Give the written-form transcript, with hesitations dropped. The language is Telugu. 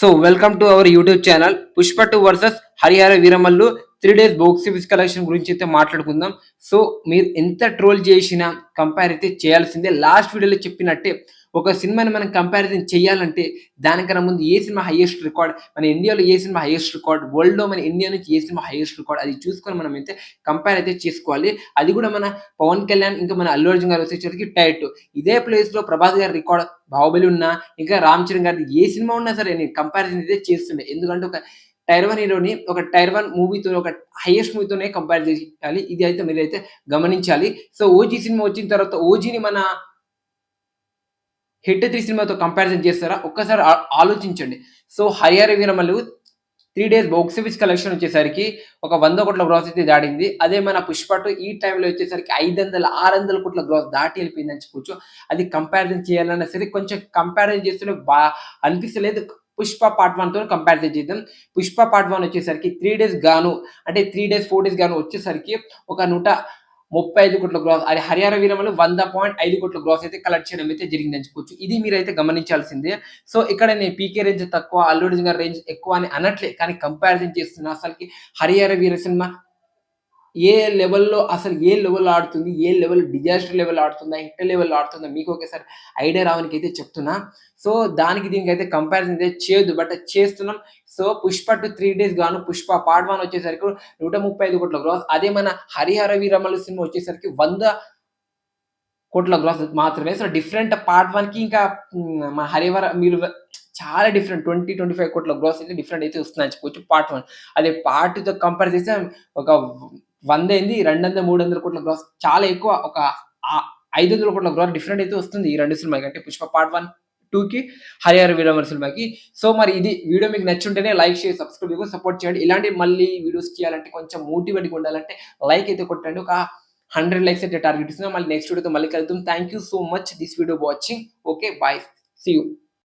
So welcome to our YouTube channel Pushpa 2 versus Harihara Veeramallu 3 days box office collection గురించి అయితే మాట్లాడుకుందాం. సో మీరు ఎంత ట్రోల్ చేసినా కంపేర్ అయితే చేయాల్సిందే. లాస్ట్ వీడియోలో చెప్పినట్టే ఒక సినిమాని మనం కంపారిజన్ చేయాలంటే దానికన్నా ముందు ఏ సినిమా హైయెస్ట్ రికార్డ్, మన ఇండియాలో ఏ సినిమా హైయెస్ట్ రికార్డ్, వరల్డ్‌లో మన ఇండియా నుంచి ఏ సినిమా హైయెస్ట్ రికార్డ్ అది చూసుకొని మనం అయితే కంపేర్ అయితే చేసుకోవాలి. అది కూడా మన పవన్ కళ్యాణ్ ఇంకా మన అల్లు అర్జున్ గారు వచ్చేసరికి టైర్ 2. ఇదే ప్లేస్‌లో ప్రభాస్ గారి రికార్డ్ 'బాహుబలి' ఉన్నా, ఇంకా 'రామ్ చరణ్' గారిది ఏ సినిమా ఉన్నా సరే నేను కంపారిజన్ అయితే చేస్తుండే. ఎందుకంటే ఒక టైర్ 1 హీరోని ఒక టైర్ 1 మూవీతో ఒక హైయెస్ట్ మూవీతోనే కంపేర్ చేయాలి. ఇది అయితే మీరైతే గమనించాలి. సో 'ఓజీ' సినిమా వచ్చిన తర్వాత 'ఓజీని' మన 'హిట్ 3' సినిమాతో కంపారిజన్ చేస్తారా? ఒక్కసారి ఆలోచించండి. So 'Harihara Veeramallu' 3 days box office collection వచ్చేసరికి ఒక 100,00,00,000 గ్రాస్ అయితే దాటింది. అదే మన 'పుష్ప 2' ఈ టైంలో వచ్చేసరికి 500, 600,00,00,000 గ్రాస్ దాటి వెళ్ళిపోయిందని చెప్పుకోవచ్చు. అది కంపారిజన్ చేయాలన్నా సరే కొంచెం కంపారిజన్ చేస్తూనే అనిపిస్తలేదు. 'పుష్ప పార్ట్ 1' తోని కంపారిజన్ చేద్దాం. 'పుష్ప పార్ట్ 1' వచ్చేసరికి 3 డేస్ గాను అంటే 3 డేస్, 4 డేస్ గాను వచ్చేసరికి ఒక 135,00,00,000 గ్రాస్. అది 'హరిహర వీరమల్లు' 100.5 గ్రాస్ అయితే కలెక్ట్ చేయడం అయితే జరిగిందని చెప్పుకోవచ్చు. ఇది మీరైతే గమనించాల్సిందే. సో ఇక్కడ నేను 'పీకే' రేంజ్ తక్కువ, 'అల్లు అర్జున్' గారి రేంజ్ ఎక్కువ అని అనట్లే. కానీ కంపారిజన్ చేస్తున్నా. అసలకి 'హరిహర వీర' సినిమా ఏ లెవెల్‌లో ఆడుతుంది? ఏ లెవెల్ డిజాస్టర్ లెవెల్ ఆడుతుందా? హిట్ లెవెల్‌లో ఆడుతుందా? మీకు ఒకసారి ఐడియా రావడానికైతే చెప్తున్నా. సో దానికి దీనికైతే కంపారిజన్ అయితే చేయొద్దు. బట్ చేస్తున్నాం. సో 'పుష్ప 2' 3 డేస్ గాను 'పుష్ప పార్ట్ 1' వచ్చేసరికి 135,00,00,000 గ్రాస్. అదే మన 'హరిహర వీరమల్లు' సినిమా వచ్చేసరికి 100,00,00,000 గ్రాస్ మాత్రమే. సో డిఫరెంట్ పార్ట్ 1కి ఇంకా మన 'హరిహర' మీరు చాలా డిఫరెంట్ 25,00,00,000 గ్రాస్ అయితే డిఫరెంట్ అయితే వస్తుందని చెప్పుకోవచ్చు పార్ట్ 1. అదే పార్ట్ 2తో కంపేర్ చేస్తే ఒక 100 ఏంది 200, 300,00,00,000 గ్రాస్ చాలా ఎక్కువ. ఒక 500,00,00,000 గ్రాస్ డిఫరెంట్ అయితే వస్తుంది ఈ 2 సినిమాకి. అంటే 'పుష్ప పార్ట్ 1, 2కి 'హరిహర వీరమల్లు' సినిమాకి. సో మరి ఇది వీడియో మీకు నచ్చుంటేనే లైక్, షేర్, సబ్స్క్రైబ్ సపోర్ట్ చేయండి. ఇలాంటి మళ్ళీ వీడియోస్ చేయాలంటే కొంచెం మోటివేట్‌గా ఉండాలంటే లైక్ అయితే కొట్టండి. ఒక 100 లైక్స్ అయితే టార్గెట్ ఇస్తున్నాం. మళ్ళీ నెక్స్ట్ వీడియోతో మళ్ళీ కలుద్దాం. Thank you so much this video watching. Okay. Bye. See you.